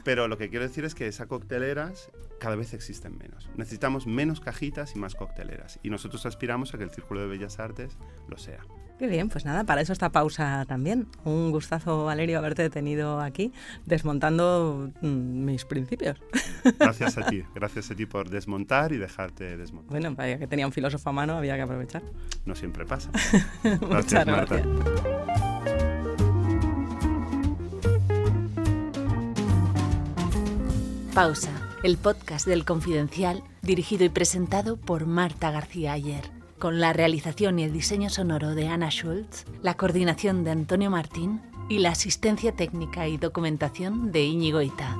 Pero lo que quiero decir es que esas cocteleras cada vez existen menos. Necesitamos menos cajitas y más cocteleras. Y nosotros aspiramos a que el Círculo de Bellas Artes lo sea. Qué bien, pues nada, para eso esta pausa también. Un gustazo, Valerio, haberte tenido aquí desmontando mis principios. Gracias a ti por desmontar y dejarte desmontar. Bueno, para que tenía un filósofo a mano, había que aprovechar. No siempre pasa. Muchas Marta. Pausa, el podcast del Confidencial, dirigido y presentado por Marta García Ayer, con la realización y el diseño sonoro de Ana Schultz, la coordinación de Antonio Martín y la asistencia técnica y documentación de Íñigo Ita.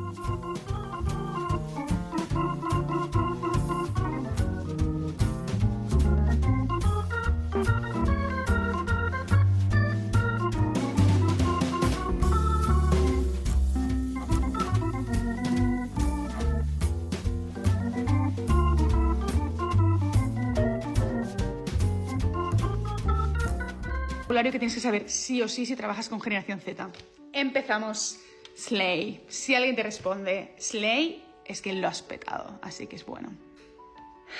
Vocabulario que tienes que saber sí o sí si trabajas con generación Z. Empezamos. Slay. Si alguien te responde Slay, es que lo has petado, así que es bueno.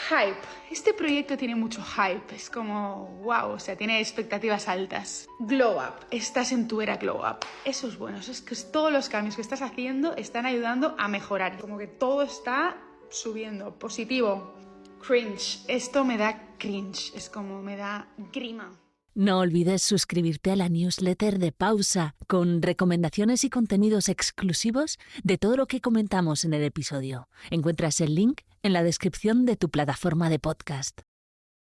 Hype. Este proyecto tiene mucho hype, es como wow, o sea, tiene expectativas altas. Glow up. Estás en tu era glow up. Eso es bueno, eso es que todos los cambios que estás haciendo están ayudando a mejorar. Como que todo está subiendo. Positivo. Cringe. Esto me da cringe, es como me da grima. No olvides suscribirte a la newsletter de Pausa, con recomendaciones y contenidos exclusivos de todo lo que comentamos en el episodio. Encuentras el link en la descripción de tu plataforma de podcast.